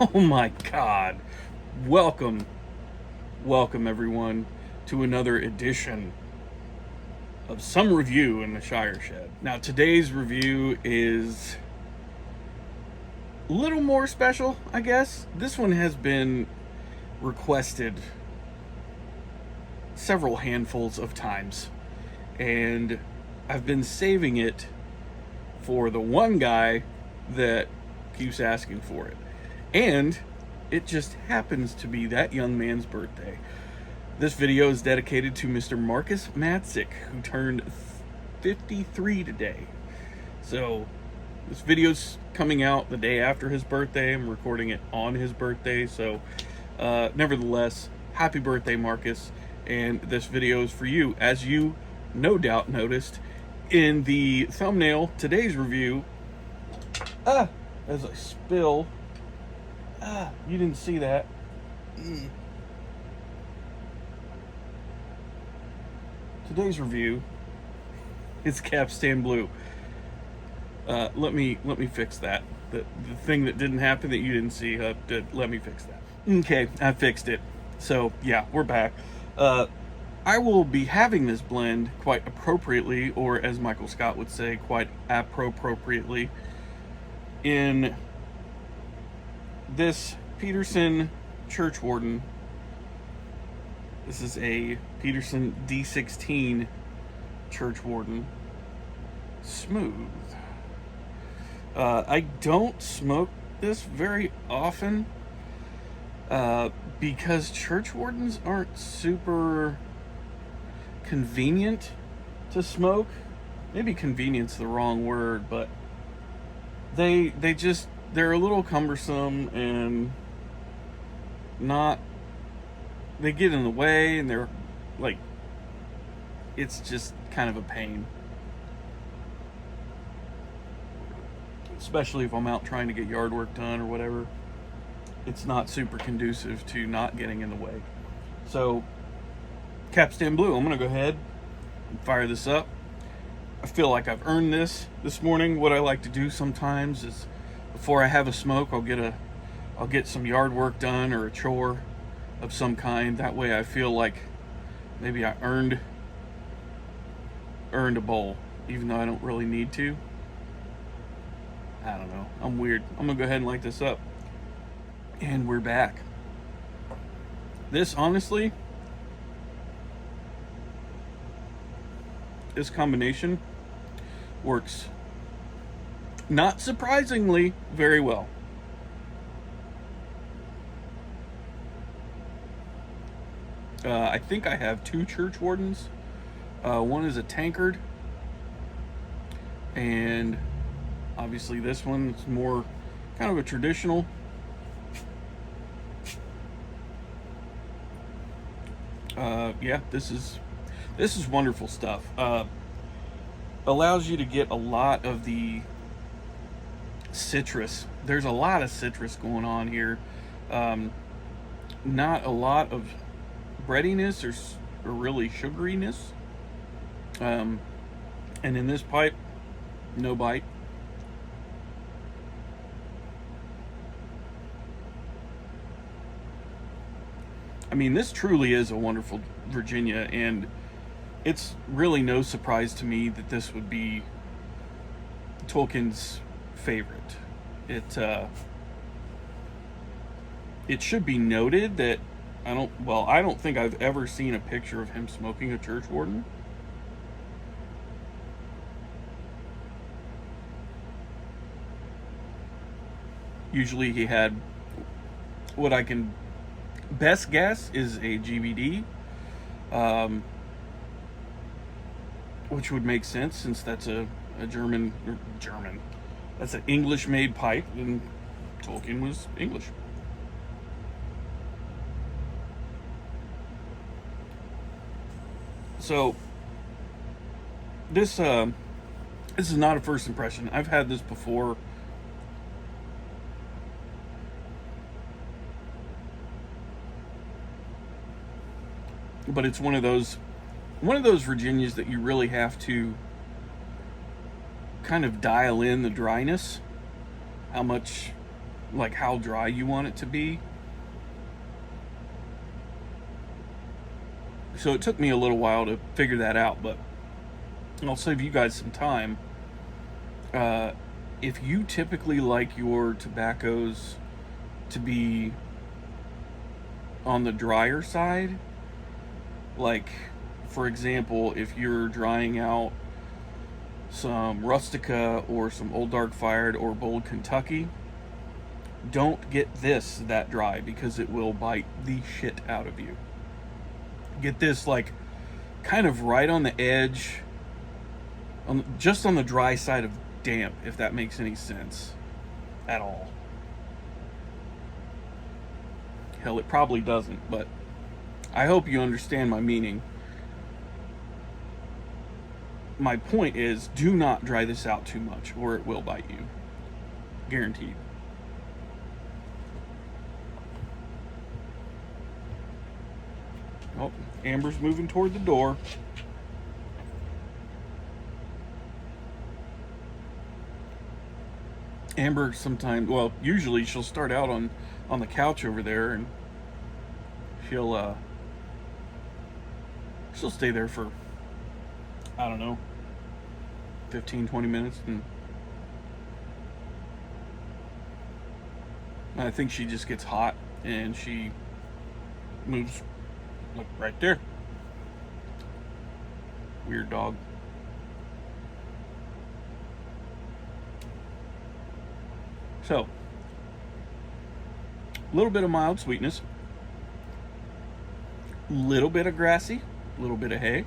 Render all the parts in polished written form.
Oh my God. Welcome, welcome everyone to another edition of some review in the Shire Shed. Now, today's review is a little more special, I guess. This one has been requested several handfuls of times, and I've been saving it for the one guy that keeps asking for it. And it just happens to be that young man's birthday. This video is dedicated to Mr. Marcus Matzik, who turned 53 today. So this video's coming out the day after his birthday. I'm recording it on his birthday. So nevertheless, happy birthday, Marcus. And this video is for you. As you no doubt noticed in the thumbnail, today's review, as I spill, you didn't see that. Today's review is Capstan Blue. Let me fix that. The thing that didn't happen that you didn't see, let me fix that. Okay, I fixed it. So yeah, we're back. I will be having this blend quite appropriately, or as Michael Scott would say, quite appropriately, in this Peterson Churchwarden. This is a Peterson D16 Churchwarden Smooth. I don't smoke this very often because Churchwardens aren't super convenient to smoke. Maybe convenient's the wrong word, but they're a little cumbersome and they get in the way, and they're like, it's just kind of a pain. Especially if I'm out trying to get yard work done or whatever. It's not super conducive to not getting in the way. So, Capstan Blue, I'm gonna go ahead and fire this up. I feel like I've earned this morning. What I like to do sometimes is, before I have a smoke, I'll get some yard work done or a chore of some kind. That way I feel like maybe I earned a bowl, even though I don't really need to. I don't know. I'm weird. I'm gonna go ahead and light this up. And we're back. This, honestly, this combination works, not surprisingly, very well. I think I have two Churchwardens. One is a tankard, and obviously this one is more kind of a traditional. Yeah, this is wonderful stuff. Allows you to get a lot of the citrus. There's a lot of citrus going on here. Not a lot of breadiness or really sugariness. And in this pipe, no bite. I mean, this truly is a wonderful Virginia, and it's really no surprise to me that this would be Tolkien's favorite. It should be noted that I don't think I've ever seen a picture of him smoking a Churchwarden. Usually he had what I can best guess is a GVD, which would make sense since that's a German, that's an English-made pipe, and Tolkien was English. So this is not a first impression. I've had this before. But it's one of those Virginias that you really have to kind of dial in the dryness, how much like how dry you want it to be. So it took me a little while to figure that out, but I'll save you guys some time. If you typically like your tobaccos to be on the drier side, like for example, if you're drying out some Rustica or some Old Dark Fired or Bold Kentucky, don't get this that dry because it will bite the shit out of you. Get this like kind of right on the edge, just on the dry side of damp, if that makes any sense at all. Hell, it probably doesn't, but I hope you understand my meaning. My point is, do not dry this out too much or it will bite you. Guaranteed. Oh, Amber's moving toward the door. Amber sometimes, well, usually she'll start out on the couch over there, and she'll stay there for, I don't know, 15-20 minutes, and I think she just gets hot and she moves. Look, right there. Weird dog. So, a little bit of mild sweetness, little bit of grassy, a little bit of hay.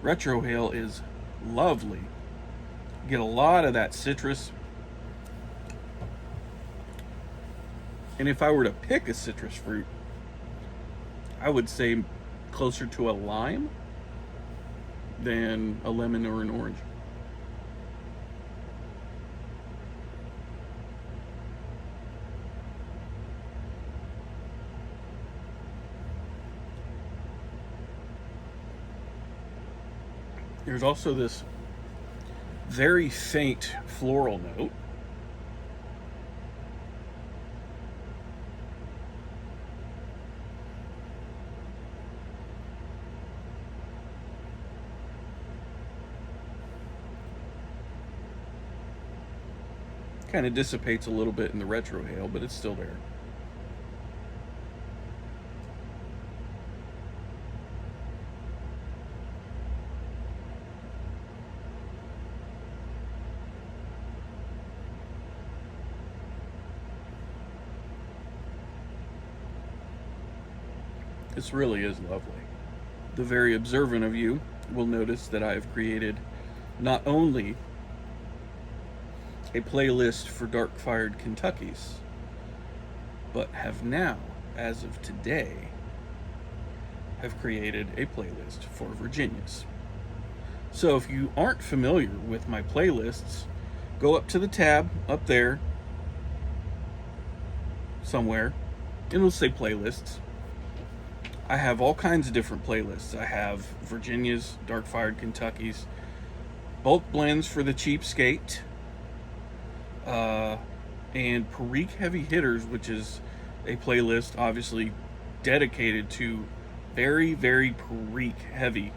Retrohale is lovely. Get a lot of that citrus. And if I were to pick a citrus fruit, I would say closer to a lime than a lemon or an orange. There's also this very faint floral note. Kind of dissipates a little bit in the retrohale, but it's still there. This really is lovely. The very observant of you will notice that I have created not only a playlist for dark fired Kentuckys, but have now, as of today, have created a playlist for Virginias. So if you aren't familiar with my playlists, go up to the tab up there somewhere, and it'll say playlists. I have all kinds of different playlists. I have Virginias, dark fired Kentuckys, bulk blends for the cheapskate, and Perique Heavy Hitters, which is a playlist obviously dedicated to very, very Perique heavy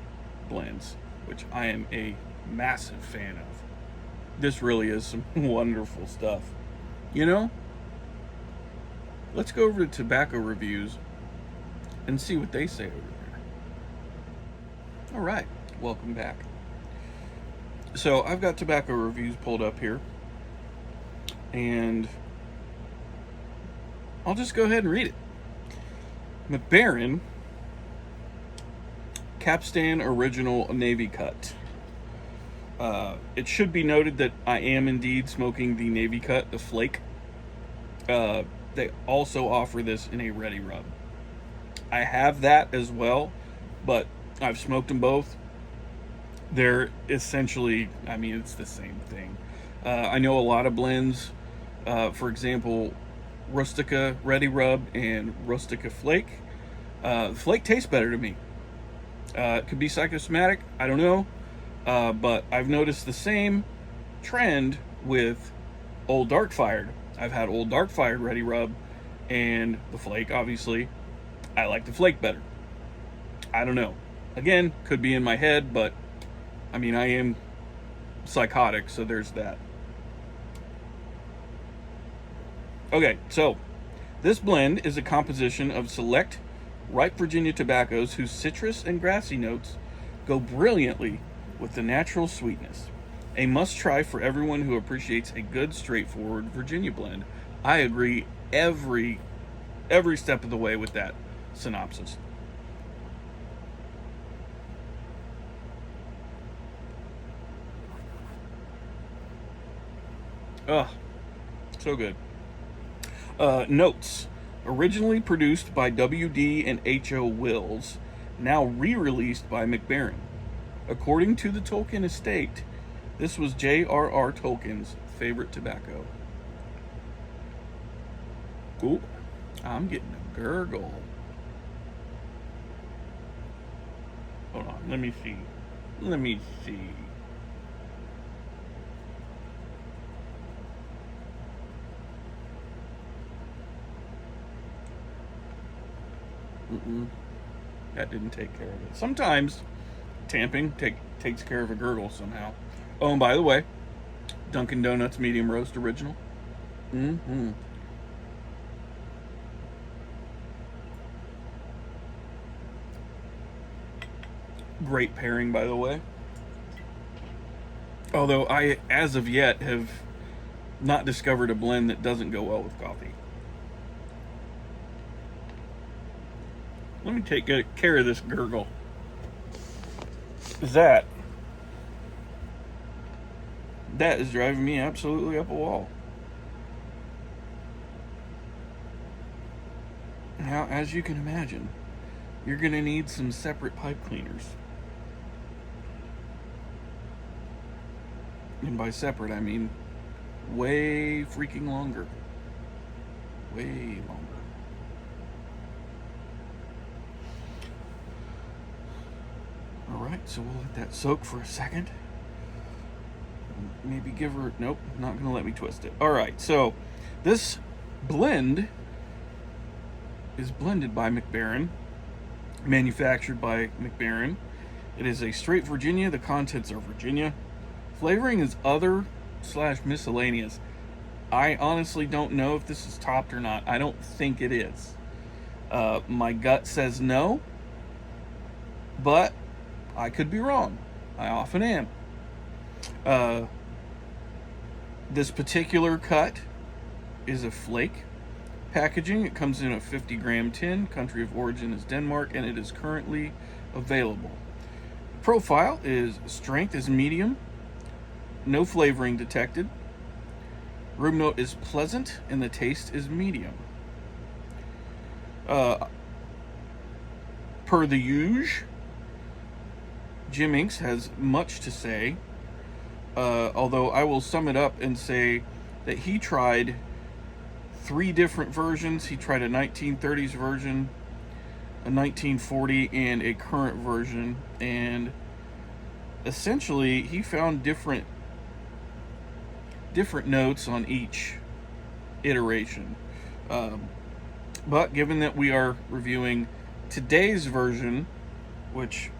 blends, which I am a massive fan of. This really is some wonderful stuff. You know, let's go over to tobacco reviews and see what they say over there. All right, welcome back. So I've got tobacco reviews pulled up here, and I'll just go ahead and read it. McBaron Capstan Original Navy Cut. It should be noted that I am indeed smoking the Navy Cut, the Flake. They also offer this in a ready rub. I have that as well, but I've smoked them both. They're essentially, I mean, it's the same thing. I know a lot of blends, for example, Rustica Ready Rub and Rustica Flake. Flake tastes better to me. It could be psychosomatic, I don't know. But I've noticed the same trend with Old Dark Fired. I've had Old Dark Fired Ready Rub and the Flake, obviously. I like the Flake better. I don't know. Again, could be in my head, but I mean, I am psychotic, so there's that. Okay, so this blend is a composition of select ripe Virginia tobaccos whose citrus and grassy notes go brilliantly with the natural sweetness. A must-try for everyone who appreciates a good, straightforward Virginia blend. I agree every step of the way with that synopsis. Ugh, so good. Notes. Originally produced by W.D. and H.O. Wills, now re-released by McBaron. According to the Tolkien estate, this was J.R.R. Tolkien's favorite tobacco. Ooh, I'm getting a gurgle. Hold on, let me see. That didn't take care of it. Sometimes tamping takes care of a gurgle somehow. Oh, and by the way, Dunkin' Donuts medium roast original. Great pairing, by the way. Although I, as of yet, have not discovered a blend that doesn't go well with coffee. Let me take care of this gurgle. That is driving me absolutely up a wall. Now, as you can imagine, you're going to need some separate pipe cleaners. And by separate, I mean way freaking longer. Way longer. Alright, so we'll let that soak for a second. Maybe give her... Nope, not going to let me twist it. Alright, so this blend is blended by McBaron, manufactured by McBaron. It is a straight Virginia. The contents are Virginia. Flavoring is other/miscellaneous. I honestly don't know if this is topped or not. I don't think it is. My gut says no, but I could be wrong. I often am. This particular cut is a Flake packaging. It comes in a 50-gram tin. Country of origin is Denmark, and it is currently available. Profile is strength is medium. No flavoring detected. Room note is pleasant, and the taste is medium. Per the usual, Jim Inks has much to say, although I will sum it up and say that he tried 3 different versions. He tried a 1930s version, a 1940, and a current version, and essentially he found different notes on each iteration. But given that we are reviewing today's version, which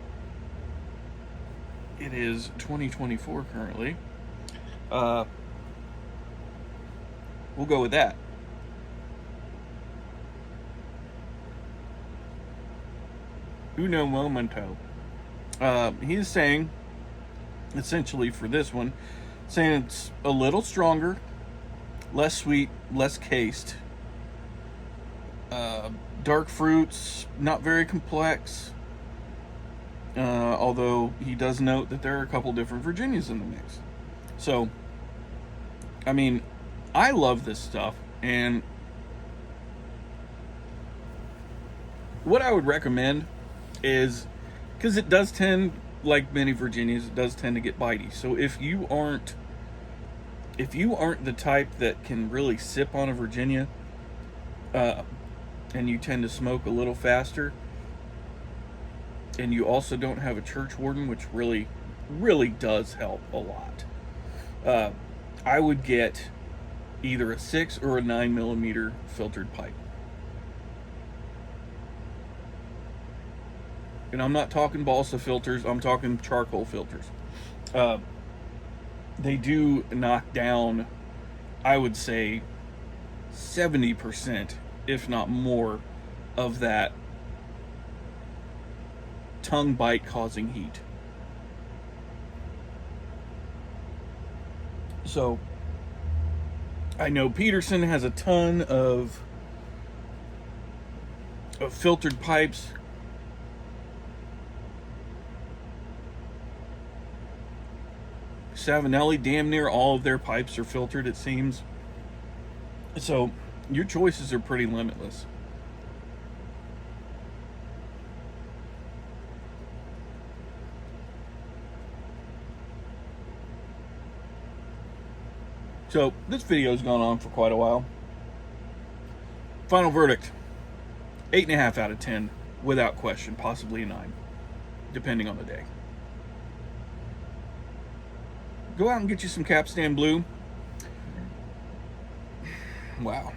it is 2024 currently, we'll go with that. Uno momento. He's saying, essentially for this one, saying it's a little stronger, less sweet, less cased. Dark fruits, not very complex. Although he does note that there are a couple different Virginias in the mix. So, I mean, I love this stuff, and what I would recommend is, because it does tend, like many Virginias, it does tend to get bitey. So if you aren't the type that can really sip on a Virginia, and you tend to smoke a little faster, and you also don't have a church warden, which really, really does help a lot. I would get either a 6 or a 9mm filtered pipe. And I'm not talking balsa filters, I'm talking charcoal filters. They do knock down, I would say, 70%, if not more, of that tongue bite causing heat. So I know Peterson has a ton of filtered pipes. Savinelli, damn near all of their pipes are filtered, it seems. So your choices are pretty limitless. So this video's gone on for quite a while. Final verdict, 8.5 out of 10, without question, possibly a 9, depending on the day. Go out and get you some Capstan Blue. Wow,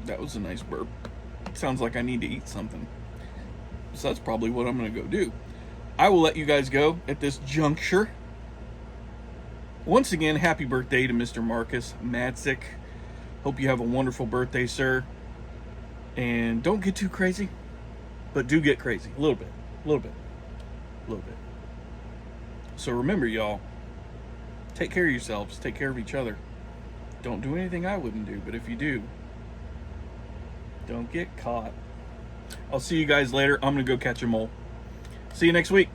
that was a nice burp. Sounds like I need to eat something. So that's probably what I'm going to go do. I will let you guys go at this juncture. Once again, happy birthday to Mr. Marcus Madsick. Hope you have a wonderful birthday, sir. And don't get too crazy, but do get crazy. A little bit, a little bit, a little bit. So remember, y'all, take care of yourselves, take care of each other. Don't do anything I wouldn't do, but if you do, don't get caught. I'll see you guys later. I'm going to go catch a mole. See you next week.